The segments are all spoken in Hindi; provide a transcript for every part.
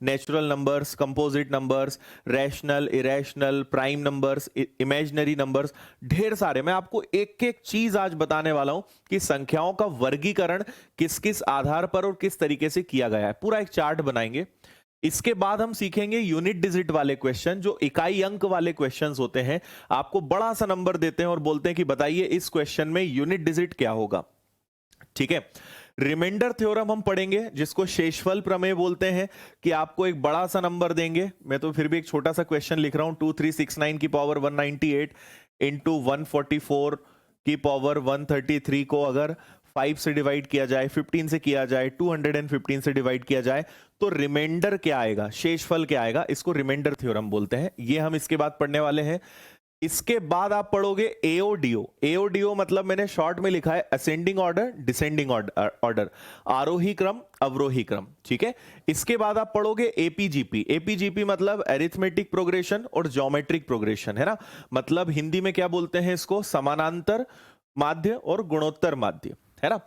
Natural numbers, composite numbers, rational, irrational, prime numbers, imaginary numbers, ढेर सारे। मैं आपको एक एक चीज आज बताने वाला हूं कि संख्याओं का वर्गीकरण किस किस आधार पर और किस तरीके से किया गया है, पूरा एक चार्ट बनाएंगे। इसके बाद हम सीखेंगे यूनिट डिजिट वाले क्वेश्चन, जो इकाई अंक वाले क्वेश्चंस होते हैं। आपको बड़ा सा नंबर देते हैं और बोलते हैं कि बताइए इस क्वेश्चन में यूनिट डिजिट क्या होगा। ठीक है। रिमाइंडर थ्योरम हम पढ़ेंगे, जिसको शेषफल प्रमेय बोलते हैं, कि आपको एक बड़ा सा नंबर देंगे। मैं तो फिर भी एक छोटा सा क्वेश्चन लिख रहा हूं, 2369 की पावर 198 इंटू 144 की पावर 133 को अगर 5 से डिवाइड किया जाए, 15 से किया जाए, 215 से डिवाइड किया जाए, तो रिमाइंडर क्या आएगा, शेषफल क्या आएगा, इसको रिमाइंडर थ्योरम बोलते हैं। ये हम इसके बाद पढ़ने वाले हैं। इसके बाद आप पढ़ोगे एओडीओ। एओडीओ मतलब मैंने शॉर्ट में लिखा है असेंडिंग ऑर्डर, डिसेंडिंग ऑर्डर, आरोही क्रम, अवरोही क्रम। ठीक है। इसके बाद आप पढ़ोगे एपीजीपी। एपीजीपी मतलब अरिथमेटिक प्रोग्रेशन और ज्योमेट्रिक प्रोग्रेशन, है ना। मतलब हिंदी में क्या बोलते हैं इसको, समानांतर माध्य और गुणोत्तर माध्य, है ना।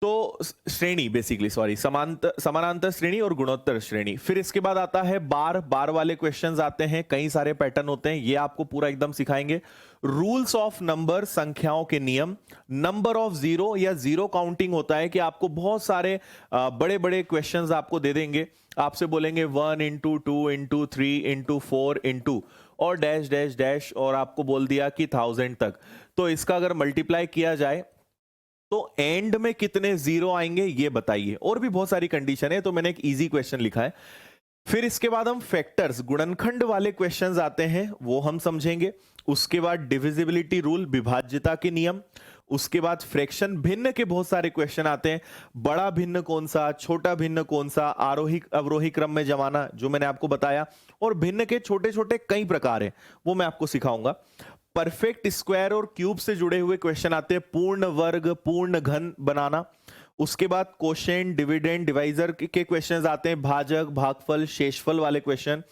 तो श्रेणी बेसिकली, सॉरी, समानांतर श्रेणी और गुणोत्तर श्रेणी। फिर इसके बाद आता है बार। बार वाले क्वेश्चंस आते हैं, कई सारे पैटर्न होते हैं, ये आपको पूरा एकदम सिखाएंगे। रूल्स ऑफ नंबर, संख्याओं के नियम। नंबर ऑफ जीरो या जीरो काउंटिंग होता है कि आपको बहुत सारे बड़े बड़े क्वेश्चंस आपको दे देंगे। आपसे बोलेंगे 1 इंटू 2 इंटू 3 इंटू 4 इंटू और डैश डैश डैश, और आपको बोल दिया कि 1000 तक। तो इसका अगर मल्टीप्लाई किया जाए तो एंड में कितने जीरो आएंगे ये बताइए। और भी बहुत सारी कंडीशन है, तो मैंने एक इजी क्वेश्चन लिखा है। फिर इसके बाद हम फैक्टर्स, गुणनखंड वाले क्वेश्चंस आते हैं, वो हम समझेंगे। उसके बाद डिविजिबिलिटी रूल, विभाज्यता के नियम। उसके बाद फ्रैक्शन, भिन्न के बहुत सारे क्वेश्चन आते हैं। बड़ा भिन्न कौन सा, छोटा भिन्न कौन सा, आरोही अवरोही क्रम में जमाना, जो मैंने आपको बताया। और भिन्न के छोटे छोटे कई प्रकार हैं, वो मैं आपको सिखाऊंगा। परफेक्ट स्क्वायर और क्यूब से जुड़े हुए क्वेश्चन आते हैं, पूर्ण वर्ग, पूर्ण घन बनाना। उसके बाद कोशेंट, डिविडेंड, डिवाइजर के क्वेश्चंस आते हैं, भाजक, भागफल, शेषफल वाले क्वेश्चन।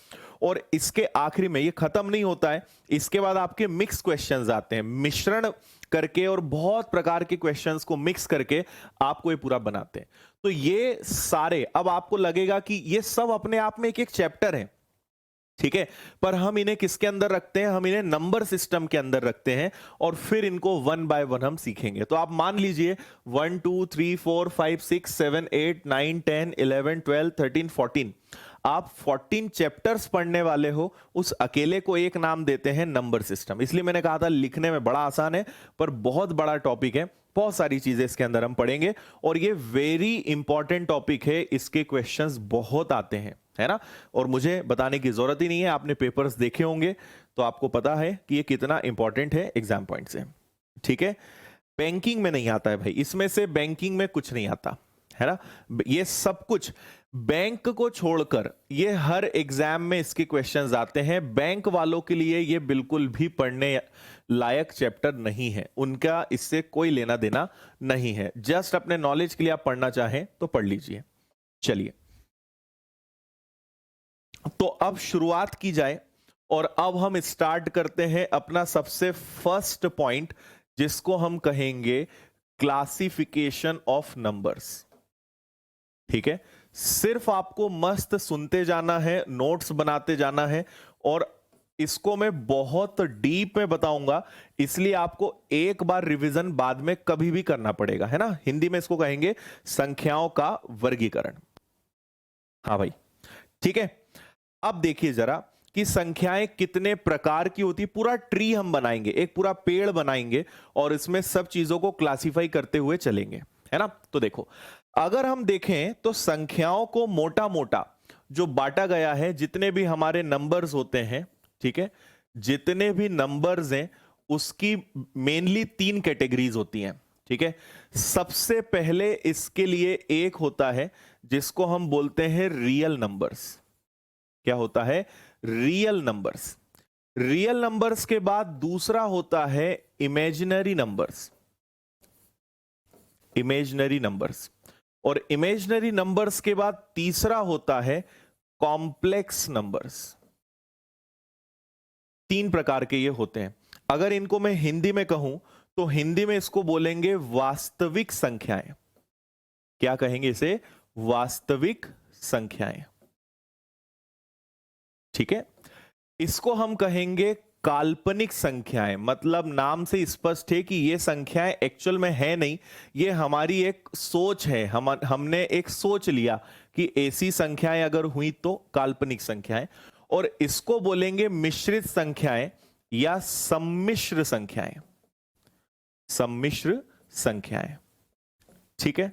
और इसके आखिरी में, ये खत्म नहीं होता है, इसके बाद आपके मिक्स क्वेश्चंस आते हैं, मिश्रण करके और बहुत प्रकार के क्वेश्चंस को मिक्स करके आपको ये पूरा बनाते हैं। तो ये सारे, अब आपको लगेगा कि ये सब अपने आप में एक एक चैप्टर है, ठीक है, पर हम इन्हें किसके अंदर रखते हैं, हम इन्हें नंबर सिस्टम के अंदर रखते हैं, और फिर इनको वन बाय वन हम सीखेंगे। तो आप मान लीजिए 1 2 3 4 5 6 7 8 9 10 11 12 13 14, आप 14 चैप्टर्स पढ़ने वाले हो। उस अकेले को एक नाम देते हैं नंबर सिस्टम। इसलिए मैंने कहा था लिखने में बड़ा आसान है, पर बहुत बड़ा टॉपिक है, बहुत सारी चीजें इसके अंदर हम पढ़ेंगे। और ये वेरी इंपॉर्टेंट टॉपिक है, इसके क्वेश्चंस बहुत आते हैं, है ना। और मुझे बताने की जरूरत ही नहीं है, आपने पेपर्स देखे होंगे तो आपको पता है कि ये कितना इंपॉर्टेंट है एग्जाम पॉइंट से। ठीक है। बैंकिंग में नहीं आता है भाई, इसमें से बैंकिंग में कुछ नहीं आता, है ना। ये सब कुछ बैंक को छोड़कर ये हर एग्जाम में इसके क्वेश्चंस आते हैं। बैंक वालों के लिए ये बिल्कुल भी पढ़ने लायक चैप्टर नहीं है, उनका इससे कोई लेना देना नहीं है। जस्ट अपने नॉलेज के लिए आप पढ़ना चाहें तो पढ़ लीजिए। चलिए, तो अब शुरुआत की जाए, और अब हम स्टार्ट करते हैं अपना सबसे फर्स्ट पॉइंट, जिसको हम कहेंगे क्लासिफिकेशन ऑफ नंबर्स। ठीक है। सिर्फ आपको मस्त सुनते जाना है, नोट्स बनाते जाना है, और इसको मैं बहुत डीप में बताऊंगा, इसलिए आपको एक बार रिवीजन बाद में कभी भी करना पड़ेगा, है ना। हिंदी में इसको कहेंगे संख्याओं का वर्गीकरण। हाँ भाई, ठीक है। अब देखिए जरा कि संख्याएं कितने प्रकार की होती, पूरा ट्री हम बनाएंगे, एक पूरा पेड़ बनाएंगे, और इसमें सब चीजों को क्लासिफाई करते हुए चलेंगे, है ना। तो देखो, अगर हम देखें तो संख्याओं को मोटा मोटा जो बांटा गया है, जितने भी हमारे नंबर्स होते हैं, ठीक है, जितने भी नंबर्स हैं उसकी मेनली 3 कैटेगरीज होती हैं। ठीक है। सबसे पहले इसके लिए एक होता है जिसको हम बोलते हैं रियल नंबर्स। क्या होता है, रियल नंबर्स। रियल नंबर्स के बाद दूसरा होता है इमेजिनरी नंबर्स। इमेजिनरी नंबर्स, और इमेजिनरी नंबर्स के बाद तीसरा होता है कॉम्प्लेक्स नंबर्स। 3 प्रकार के ये होते हैं। अगर इनको मैं हिंदी में कहूं तो हिंदी में इसको बोलेंगे वास्तविक संख्याएं। क्या कहेंगे इसे, वास्तविक संख्याएं। ठीक है, इसको हम कहेंगे काल्पनिक संख्याएं। मतलब नाम से स्पष्ट है कि ये संख्याएं एक्चुअल में है नहीं, ये हमारी एक सोच है। हमने एक सोच लिया कि ऐसी संख्याएं अगर हुई तो काल्पनिक संख्याएं। और इसको बोलेंगे मिश्रित संख्याएं या सम्मिश्र संख्याएं। सम्मिश्र संख्याएं, ठीक है।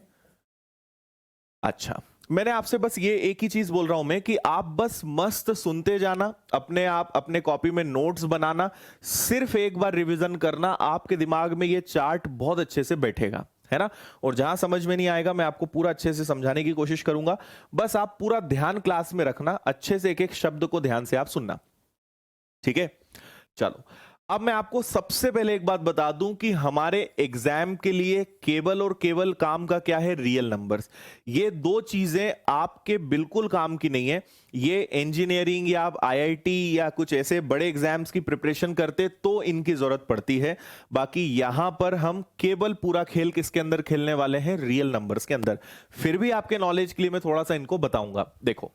अच्छा, मैंने आपसे बस ये एक ही चीज बोल रहा हूं मैं कि आप बस मस्त सुनते जाना, अपने आप अपने कॉपी में नोट्स बनाना, सिर्फ एक बार रिवीजन करना, आपके दिमाग में ये चार्ट बहुत अच्छे से बैठेगा, है ना। और जहां समझ में नहीं आएगा मैं आपको पूरा अच्छे से समझाने की कोशिश करूंगा। बस आप पूरा ध्यान क्लास में रखना, अच्छे से एक एक शब्द को ध्यान से आप सुनना, ठीक है। चलो, अब मैं आपको सबसे पहले एक बात बता दूं कि हमारे एग्जाम के लिए केवल और केवल काम का क्या है, रियल नंबर्स। ये दो चीजें आपके बिल्कुल काम की नहीं है। ये इंजीनियरिंग या आप आईआईटी या कुछ ऐसे बड़े एग्जाम्स की प्रिपरेशन करते तो इनकी जरूरत पड़ती है। बाकी यहां पर हम केवल पूरा खेल किसके अंदर खेलने वाले हैं, रियल नंबर्स के अंदर। फिर भी आपके नॉलेज के लिए मैं थोड़ा सा इनको बताऊंगा। देखो,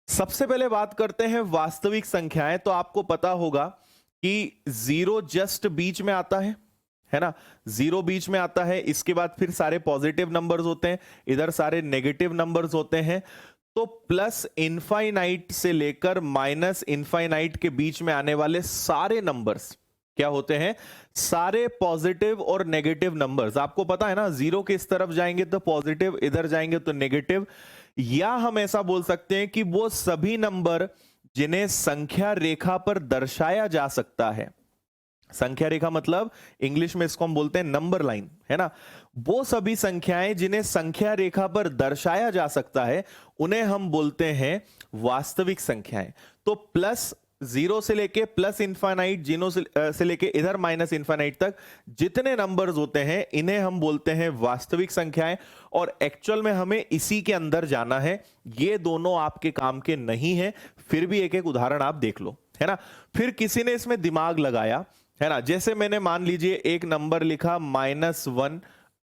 सबसे पहले बात करते हैं वास्तविक संख्याएं। तो आपको पता होगा कि जीरो जस्ट बीच में आता है ना, जीरो बीच में आता है। इसके बाद फिर सारे पॉजिटिव नंबर्स होते हैं, इधर सारे नेगेटिव नंबर्स होते हैं। तो प्लस इनफाइनाइट से लेकर माइनस इनफाइनाइट के बीच में आने वाले सारे नंबर्स क्या होते हैं, सारे पॉजिटिव और नेगेटिव नंबर्स। आपको पता है ना, जीरो के इस तरफ जाएंगे तो पॉजिटिव, इधर जाएंगे तो नेगेटिव। या हम ऐसा बोल सकते हैं कि वो सभी नंबर जिन्हें संख्या रेखा पर दर्शाया जा सकता है। संख्या रेखा मतलब इंग्लिश में इसको हम बोलते हैं नंबर लाइन, है ना। वो सभी संख्याएं जिन्हें संख्या रेखा पर दर्शाया जा सकता है उन्हें हम बोलते हैं वास्तविक संख्याएं। तो प्लस जीरो से लेके प्लस इनफाइनाइट, जीरो से लेके इधर माइनस इनफाइनाइट तक जितने नंबर्स होते हैं इन्हें हम बोलते हैं वास्तविक संख्याएं। और एक्चुअल में हमें इसी के अंदर जाना है। ये दोनों आपके काम के नहीं है, फिर भी एक एक उदाहरण आप देख लो, है ना। फिर किसी ने इसमें दिमाग लगाया, है ना। जैसे मैंने मान लीजिए एक नंबर लिखा -1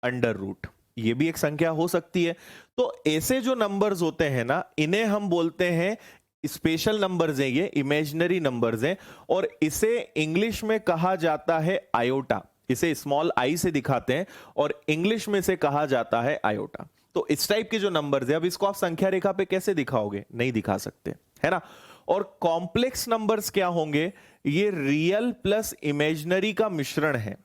अंडर रूट, ये भी एक संख्या हो सकती है। तो ऐसे जो नंबर्स होते हैं ना, इन्हें हम बोलते हैं स्पेशल नंबर्स हैं, ये इमेजिनरी नंबर्स हैं। और इसे इंग्लिश में कहा जाता है आयोटा। इसे स्मॉल आई से दिखाते हैं और इंग्लिश में से कहा जाता है आयोटा। तो इस टाइप के जो नंबर्स हैं, अब इसको आप संख्या रेखा पे कैसे दिखाओगे, नहीं दिखा सकते, है ना। और कॉम्प्लेक्स नंबर्स क्या होंगे, ये रियल प्लस इमेजिनरी का मिश्रण है।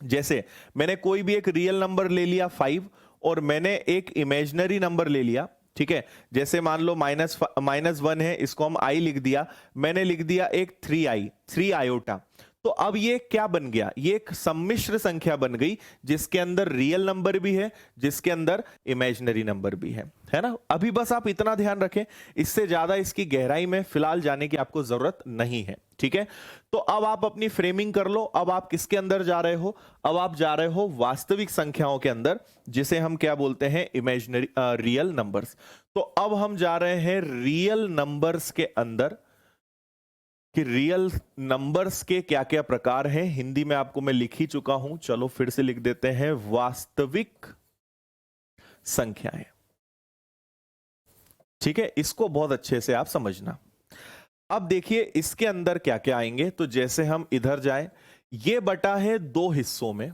जैसे मैंने कोई भी एक रियल नंबर ले लिया 5 और मैंने एक इमेजिनरी नंबर ले लिया, ठीक है। जैसे मान लो -1 है, इसको हम आई लिख दिया, मैंने लिख दिया एक 3 आयोटा। तो अब ये क्या बन गया, ये एक सम्मिश्र संख्या बन गई जिसके अंदर रियल नंबर भी है, जिसके अंदर इमेजिनरी नंबर भी है ना। अभी बस आप इतना ध्यान रखें, इससे ज्यादा इसकी गहराई में फिलहाल जाने की आपको जरूरत नहीं है, ठीक है। तो अब आप अपनी फ्रेमिंग कर लो। अब आप किसके अंदर जा रहे हो, अब आप जा रहे हो वास्तविक संख्याओं के अंदर, जिसे हम क्या बोलते हैं, इमेजिनरी रियल नंबर्स। तो अब हम जा रहे हैं रियल नंबर्स के अंदर कि रियल नंबर्स के क्या क्या प्रकार हैं। हिंदी में आपको मैं लिख ही चुका हूं, चलो फिर से लिख देते हैं, वास्तविक संख्याएं, ठीक है। इसको बहुत अच्छे से आप समझना। अब देखिए इसके अंदर क्या क्या आएंगे। तो जैसे हम इधर जाएं, ये बटा है दो हिस्सों में,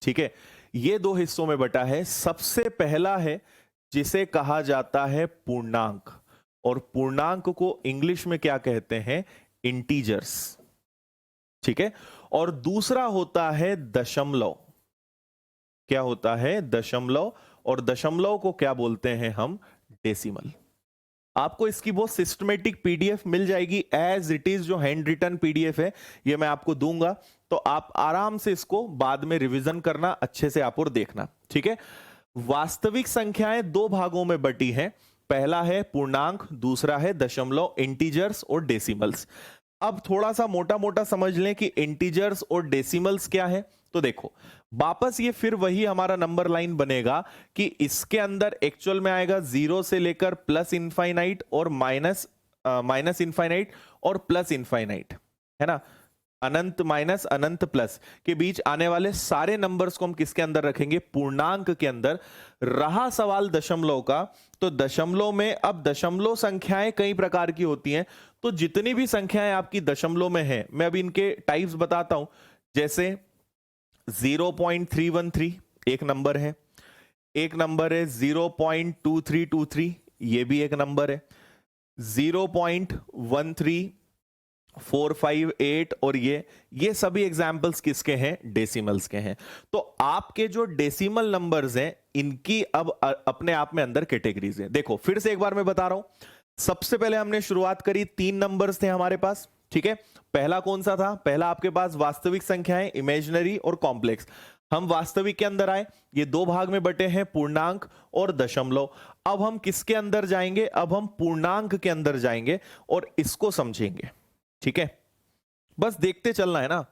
ठीक है। ये दो हिस्सों में बटा है। सबसे पहला है जिसे कहा जाता है पूर्णांक, और पूर्णांक को इंग्लिश में क्या कहते हैं, इंटीजर्स, ठीक है। और दूसरा होता है दशमलव। क्या होता है, दशमलव। और दशमलव को क्या बोलते हैं हम, डेसिमल। आपको इसकी बहुत सिस्टमेटिक पीडीएफ मिल जाएगी एज इट इज, जो हैंड रिटन पीडीएफ है ये मैं आपको दूंगा। तो आप आराम से इसको बाद में रिवीजन करना, अच्छे से आप और देखना, ठीक है। वास्तविक संख्याएं दो भागों में बटी हैं। पहला है पूर्णांक, दूसरा है दशमलव, इंटीजर्स और डेसिमल्स। अब थोड़ा सा मोटा मोटा समझ लें कि इंटीजर्स और डेसिमल्स क्या है। तो देखो वापस ये फिर वही हमारा नंबर लाइन बनेगा कि इसके अंदर एक्चुअल में आएगा 0 से लेकर प्लस इनफाइनाइट और माइनस इनफाइनाइट और प्लस इनफाइनाइट, है ना। अनंत माइनस अनंत प्लस के बीच आने वाले सारे नंबर्स को हम किसके अंदर रखेंगे? पूर्णांक के अंदर। रहा सवाल दशमलव का, तो दशमलव में अब दशमलव संख्याएं कई प्रकार की होती हैं, तो जितनी भी संख्याएं आपकी दशमलव में है, मैं अभी इनके टाइप्स बताता हूं। जैसे 0.313 एक नंबर है, एक नंबर है 0.2323, ये भी एक नंबर है, 0.13458 और ये सभी एग्जाम्पल्स किसके हैं? डेसिमल्स के हैं। तो आपके जो डेसिमल नंबर्स हैं, इनकी अब अपने आप में अंदर कैटेगरीज है। देखो फिर से एक बार मैं बता रहा हूं, सबसे पहले हमने शुरुआत करी, 3 नंबर्स थे हमारे पास, ठीक है। पहला कौन सा था? पहला आपके पास वास्तविक संख्याएं, इमेजिनरी और कॉम्प्लेक्स। हम वास्तविक के अंदर आए, ये 2 भाग में बटे हैं, पूर्णांक और दशमलव। अब हम किसके अंदर जाएंगे? अब हम पूर्णांक के अंदर जाएंगे और इसको समझेंगे, ठीक है। बस देखते चलना है ना।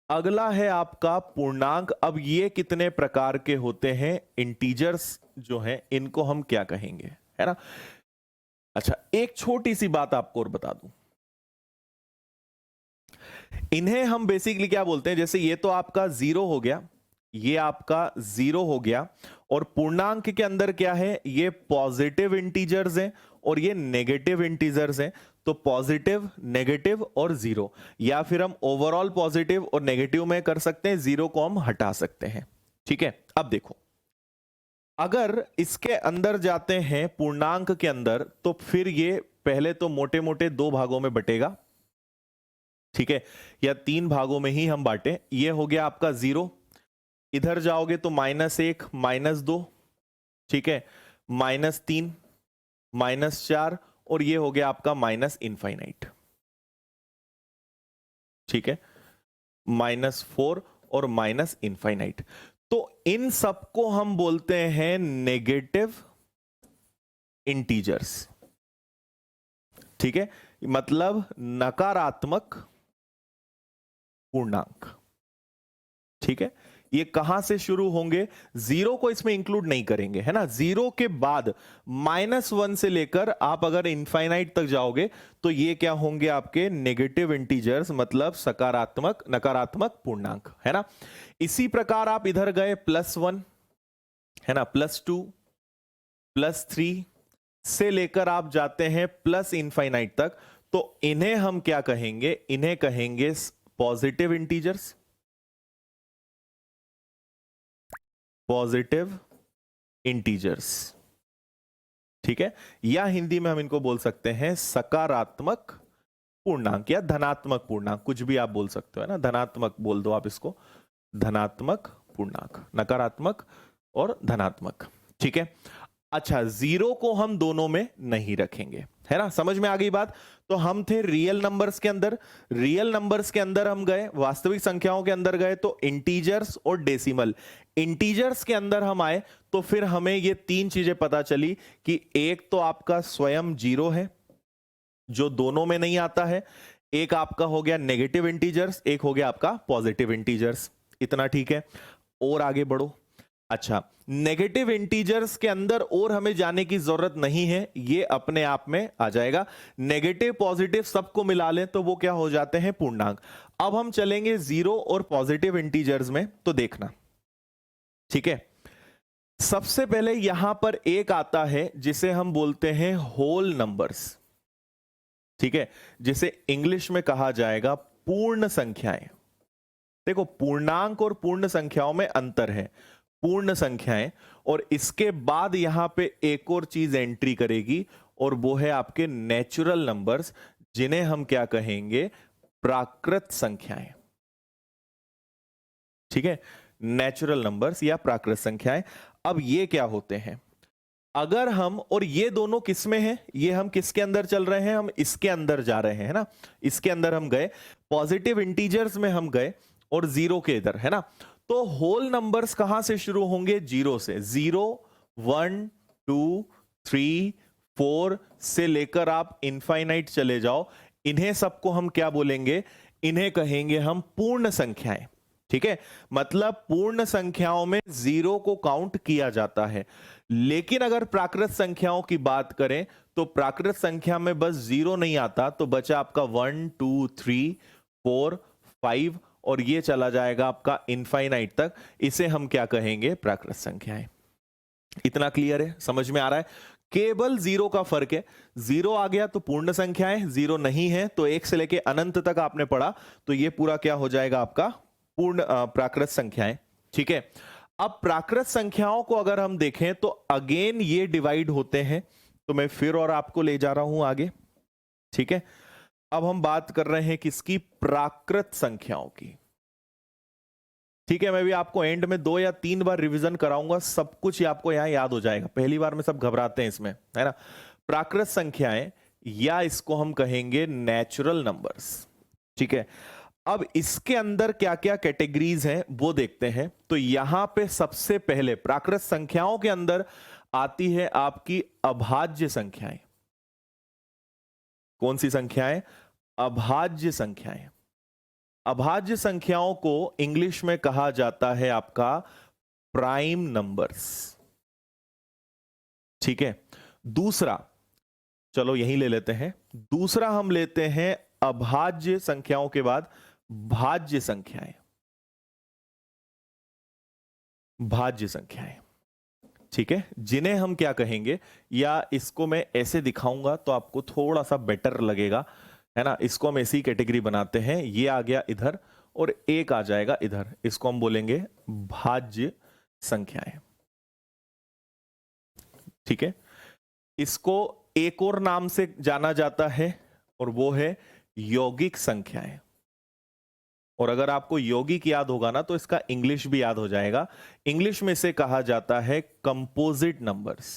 अगला है आपका पूर्णांक। अब ये कितने प्रकार के होते हैं? इंटीजर्स जो हैं, इनको हम क्या कहेंगे, है ना। अच्छा, एक छोटी सी बात आपको और बता दूं, इन्हें हम बेसिकली क्या बोलते हैं? जैसे ये तो आपका 0 हो गया, ये आपका 0 हो गया, और पूर्णांक के अंदर क्या है? ये पॉजिटिव इंटीजर्स हैं और ये नेगेटिव इंटीजर्स हैं। तो पॉजिटिव, नेगेटिव और 0, या फिर हम ओवरऑल पॉजिटिव और नेगेटिव में कर सकते हैं, 0 को हम हटा सकते हैं, ठीक है। अब देखो, अगर इसके अंदर जाते हैं पूर्णांक के अंदर, तो फिर ये पहले तो मोटे मोटे 2 भागों में बटेगा, ठीक है, या 3 भागों में ही हम बांटे। ये हो गया आपका 0, इधर जाओगे तो -1, -2, ठीक है, -3, -4, और ये हो गया आपका -इनफाइनाइट, ठीक है, -4 और -इनफाइनाइट। तो इन सबको हम बोलते हैं नेगेटिव इंटीजर्स, ठीक है, मतलब नकारात्मक पूर्णांक, ठीक है। ये कहां से शुरू होंगे? 0 को इसमें इंक्लूड नहीं करेंगे, है ना। 0 के बाद -1 से लेकर आप अगर इनफाइनाइट तक जाओगे, तो ये क्या होंगे? आपके नेगेटिव इंटीजर्स, मतलब सकारात्मक, नकारात्मक पूर्णांक, है ना। इसी प्रकार आप इधर गए, +1, है ना, +2, +3 से लेकर आप जाते हैं प्लस इनफाइनाइट तक, तो इन्हें हम क्या कहेंगे? इन्हें कहेंगे पॉजिटिव इंटीजर्स, पॉजिटिव इंटीजर्स, ठीक है, या हिंदी में हम इनको बोल सकते हैं सकारात्मक पूर्णांक या धनात्मक पूर्णांक, कुछ भी आप बोल सकते हो, है ना। धनात्मक बोल दो आप इसको, धनात्मक पूर्णांक, नकारात्मक और धनात्मक, ठीक है। अच्छा, 0 को हम दोनों में नहीं रखेंगे, है ना। समझ में आ गई बात। तो हम थे रियल नंबर्स के अंदर, रियल नंबर्स के अंदर हम गए, वास्तविक संख्याओं के अंदर गए तो इंटीजर्स और डेसिमल। इंटीजर्स के अंदर हम आए तो फिर हमें ये 3 चीजें पता चली कि एक तो आपका स्वयं 0 है, जो दोनों में नहीं आता है, एक आपका हो गया नेगेटिव इंटीजर्स, एक हो गया आपका पॉजिटिव इंटीजर्स। इतना ठीक है, और आगे बढ़ो। अच्छा, नेगेटिव इंटीजर्स के अंदर और हमें जाने की जरूरत नहीं है, ये अपने आप में आ जाएगा। नेगेटिव पॉजिटिव सबको मिला लें तो वो क्या हो जाते हैं? पूर्णांक। अब हम चलेंगे 0 और पॉजिटिव इंटीजर्स में, तो देखना, ठीक है। सबसे पहले यहां पर एक आता है जिसे हम बोलते हैं होल नंबर्स, ठीक है, जिसे इंग्लिश में कहा जाएगा पूर्ण संख्याएं। देखो, पूर्णांक और पूर्ण संख्याओं में अंतर है। पूर्ण संख्याएं, और इसके बाद यहां पे एक और चीज एंट्री करेगी, और वो है आपके नेचुरल नंबर्स, जिन्हें हम क्या कहेंगे? प्राकृत संख्याएं, ठीक है, नेचुरल नंबर्स या प्राकृत संख्याएं। अब ये क्या होते हैं? अगर हम, और ये दोनों किस में है? ये हम किसके अंदर चल रहे हैं? हम इसके अंदर जा रहे हैं, है ना। इसके अंदर हम गए, पॉजिटिव इंटीजर्स में हम गए, और 0 के इधर, है ना। तो होल नंबर्स कहां से शुरू होंगे? 0 से। 0, 1, 2, 3, 4 से लेकर आप इनफाइनाइट चले जाओ, इन्हें सबको हम क्या बोलेंगे? इन्हें कहेंगे हम पूर्ण संख्याएं, ठीक है। मतलब पूर्ण संख्याओं में 0 को काउंट किया जाता है। लेकिन अगर प्राकृत संख्याओं की बात करें तो प्राकृत संख्या में बस 0 नहीं आता, तो बचा आपका 1, 2, 3, 4, 5 और ये चला जाएगा आपका इनफाइनाइट तक। इसे हम क्या कहेंगे? प्राकृत संख्याएं। इतना क्लियर है? समझ में आ रहा है? केवल 0 का फर्क है। 0 आ गया तो पूर्ण संख्याएं, 0 नहीं है तो 1 से लेके अनंत तक आपने पढ़ा तो ये पूरा क्या हो जाएगा आपका? पूर्ण प्राकृत संख्याएं। ठीक है। अब प्राकृत संख्याओं को अगर हम देखें तो अगेन ये डिवाइड होते हैं, तो मैं फिर और आपको ले जा रहा हूं आगे। ठीक है। अब हम बात कर रहे हैं किसकी? प्राकृत संख्याओं की। ठीक है। मैं भी आपको एंड में 2 या 3 बार रिवीजन कराऊंगा, सब कुछ आपको यहां याद हो जाएगा। पहली बार में सब घबराते हैं इसमें, है ना। प्राकृत संख्याएं या इसको हम कहेंगे नेचुरल नंबर्स। ठीक है। अब इसके अंदर क्या क्या कैटेगरीज हैं वो देखते हैं। तो यहां पे सबसे पहले प्राकृत संख्याओं के अंदर आती है आपकी अभाज्य संख्याएं। कौन सी संख्याएं? अभाज्य संख्याएं। अभाज्य संख्याओं को इंग्लिश में कहा जाता है आपका प्राइम नंबर्स। ठीक है। दूसरा, चलो यही ले लेते हैं। दूसरा हम लेते हैं अभाज्य संख्याओं के बाद भाज्य संख्याएं। भाज्य संख्याएं। ठीक है। जिन्हें हम क्या कहेंगे, या इसको मैं ऐसे दिखाऊंगा तो आपको थोड़ा सा बेटर लगेगा, है ना। इसको हम ऐसी कैटेगरी बनाते हैं, ये आ गया इधर और एक आ जाएगा इधर। इसको हम बोलेंगे भाज्य संख्याएं। ठीक है। इसको एक और नाम से जाना जाता है और वो है यौगिक संख्याएं। और अगर आपको यौगिक याद होगा ना तो इसका इंग्लिश भी याद हो जाएगा। इंग्लिश में इसे कहा जाता है कंपोजिट नंबर्स।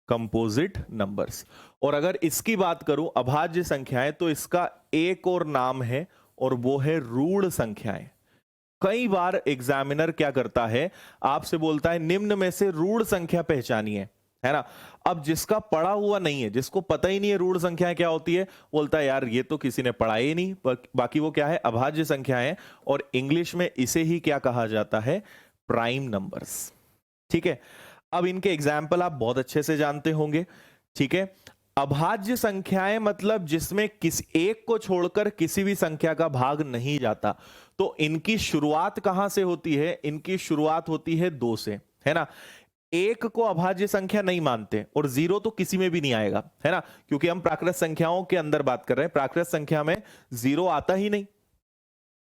Composite numbers. और अगर इसकी बात करूं अभाज्य संख्याएं, तो इसका एक और नाम है और वो है रूढ़ संख्याएं। कई बार एग्जामिनर क्या करता है, आपसे बोलता है निम्न में से रूढ़ संख्या पहचानिए, है ना। अब जिसका पढ़ा हुआ नहीं है, जिसको पता ही नहीं है रूढ़ संख्या क्या होती है, बोलता है यार ये तो किसी ने पढ़ा ही नहीं। बाकी वो क्या है? अभाज्य संख्या है। और इंग्लिश में इसे ही क्या कहा जाता है? Prime numbers. ठीक है। अब इनके एग्जाम्पल आप बहुत अच्छे से जानते होंगे। ठीक है। अभाज्य संख्याएं मतलब जिसमें किसी एक को छोड़कर किसी भी संख्या का भाग नहीं जाता। तो इनकी शुरुआत कहां से होती है? इनकी शुरुआत होती है 2 से, है ना। एक को अभाज्य संख्या नहीं मानते और 0 तो किसी में भी नहीं आएगा, है ना, क्योंकि हम प्राकृत संख्याओं के अंदर बात कर रहे हैं। प्राकृत संख्या में 0 आता ही नहीं।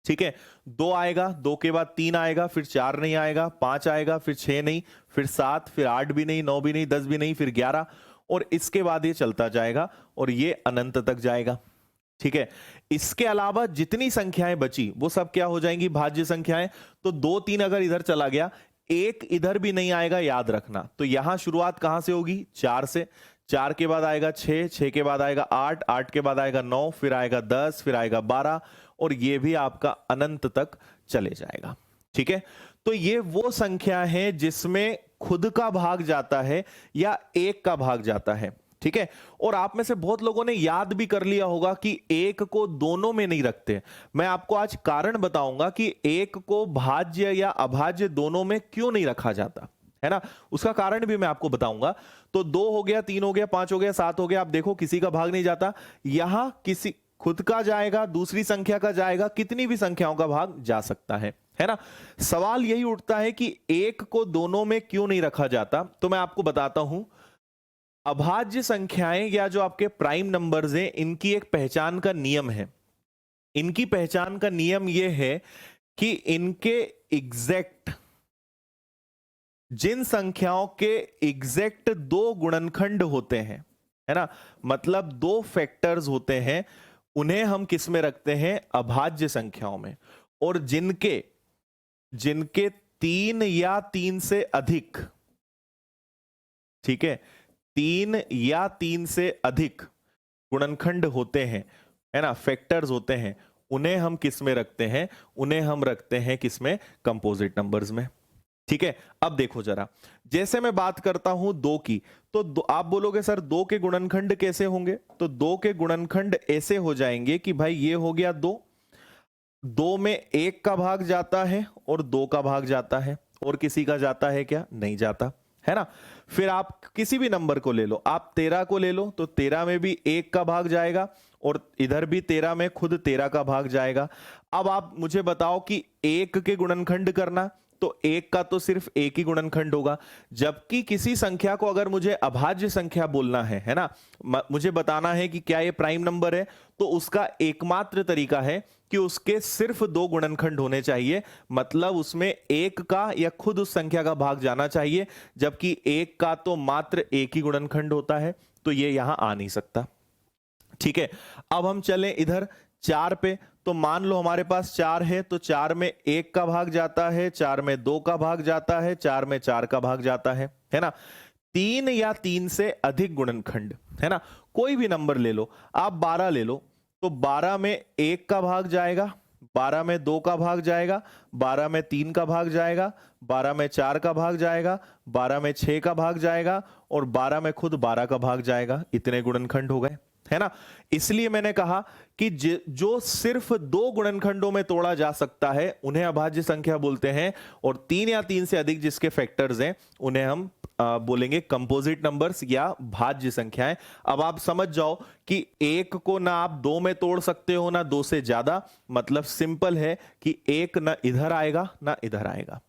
ठीक है। 2 आएगा, 2 के बाद 3 आएगा, फिर 4 नहीं आएगा, 5 आएगा, फिर 6 नहीं, फिर 7, फिर 8 भी नहीं, 9 भी नहीं, 10 भी नहीं, फिर 11, और इसके बाद ये चलता जाएगा और ये अनंत तक जाएगा। ठीक है। इसके अलावा जितनी संख्याएं बची वो सब क्या हो जाएंगी? भाज्य संख्याएं। तो 2 3 अगर इधर चला गया, एक इधर भी नहीं आएगा, याद रखना। तो यहां शुरुआत कहां से होगी? 4 से। 4 के बाद आएगा 6, 6 के बाद आएगा 8, 8 के बाद आएगा 9, फिर आएगा 10, फिर आएगा 12, और ये भी आपका अनंत तक चले जाएगा। ठीक है। तो ये वो संख्या है जिसमें खुद का भाग जाता है या एक का भाग जाता है। ठीक है। और आप में से बहुत लोगों ने याद भी कर लिया होगा कि एक को दोनों में नहीं रखते। मैं आपको आज कारण बताऊंगा कि एक को भाज्य या अभाज्य दोनों में क्यों नहीं रखा जाता, है ना। उसका कारण भी मैं आपको बताऊंगा। तो 2 हो गया, 3 हो गया, 5 हो गया, 7 हो गया। आप देखो किसी का भाग नहीं जाता। यहां किसी खुद का जाएगा, दूसरी संख्या का जाएगा, कितनी भी संख्याओं का भाग जा सकता है ना। सवाल यही उठता है कि एक को दोनों में क्यों नहीं रखा जाता। तो मैं आपको बताता हूं। अभाज्य संख्याएं या जो आपके प्राइम नंबर्स हैं, इनकी एक पहचान का नियम है। इनकी पहचान का नियम यह है कि इनके एग्जैक्ट, जिन संख्याओं के एग्जैक्ट 2 गुणनखंड होते हैं, है ना, मतलब 2 फैक्टर्स होते हैं, उन्हें हम किस में रखते हैं? अभाज्य संख्याओं में। और जिनके 3 या 3 से अधिक, ठीक है, 3 या 3 से अधिक गुणनखंड होते हैं, है ना, फैक्टर्स होते हैं, उन्हें हम किस में रखते हैं? उन्हें हम रखते हैं किस में? कंपोजिट नंबर्स में। ठीक है। अब देखो जरा, जैसे मैं बात करता हूं 2 की, तो आप बोलोगे सर 2 के गुणनखंड कैसे होंगे? तो 2 के गुणनखंड ऐसे हो जाएंगे कि भाई ये हो गया 2, 2 में 1 का भाग जाता है और 2 का भाग जाता है, और किसी का जाता है क्या? नहीं जाता, है ना। फिर आप किसी भी नंबर को ले लो, आप 13 को ले लो तो 13 में भी 1 का भाग जाएगा और इधर भी 13 में खुद 13 का भाग जाएगा। अब आप मुझे बताओ कि 1 के गुणनखंड करना, तो 1 का तो सिर्फ एक ही गुणनखंड होगा, जबकि किसी संख्या को अगर मुझे अभाज्य संख्या बोलना है ना, मुझे बताना है कि क्या ये प्राइम नंबर है, तो उसका एकमात्र तरीका है कि उसके सिर्फ 2 गुणनखंड होने चाहिए, मतलब उसमें 1 का या खुद उस संख्या का भाग जाना चाहिए, जबकि 1 का तो मात्र एक ही गुणनखंड होता है, तो ये यहां आ नहीं सकता। ठीक है, अब हम चलें इधर 4 पे, तो मान लो हमारे पास 4 है, तो 4 में 1 का भाग जाता है, 4 में 2 का भाग जाता है, 4 में 4 का भाग जाता है ना। 3 या 3 से अधिक गुणनखंड, है ना, कोई भी नंबर ले लो, आप 12 ले लो, तो 12 में 1 का भाग जाएगा, 12 में 2 का भाग जाएगा, 12 में 3 का भाग जाएगा, 12 में 4 का भाग जाएगा, 12 में 6 का भाग जाएगा और 12 में खुद 12 का भाग जाएगा। इतने गुणनखंड हो गए, है ना। इसलिए मैंने कहा कि जो सिर्फ 2 गुणनखंडों में तोड़ा जा सकता है उन्हें अभाज्य संख्या बोलते हैं, और 3 या 3 से अधिक जिसके फैक्टर्स हैं उन्हें हम बोलेंगे कंपोजिट नंबर्स या भाज्य संख्याएं। अब आप समझ जाओ कि 1 को ना आप 2 में तोड़ सकते हो ना 2 से ज्यादा, मतलब सिंपल है कि 1 ना इधर आएगा ना इधर आएगा।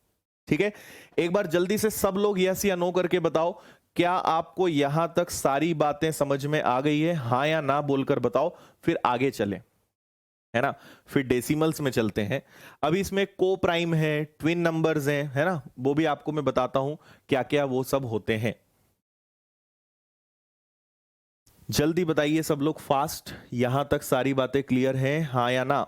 ठीक है, एक बार जल्दी से सब लोग यस या नो करके बताओ, क्या आपको यहां तक सारी बातें समझ में आ गई है? हाँ या ना बोलकर बताओ, फिर आगे चलें, है ना। फिर डेसिमल्स में चलते हैं। अभी इसमें को प्राइम है, ट्विन नंबर्स हैं, है ना, वो भी आपको मैं बताता हूं क्या क्या वो सब होते हैं। जल्दी बताइए सब लोग फास्ट, यहां तक सारी बातें क्लियर हैं, हाँ या ना?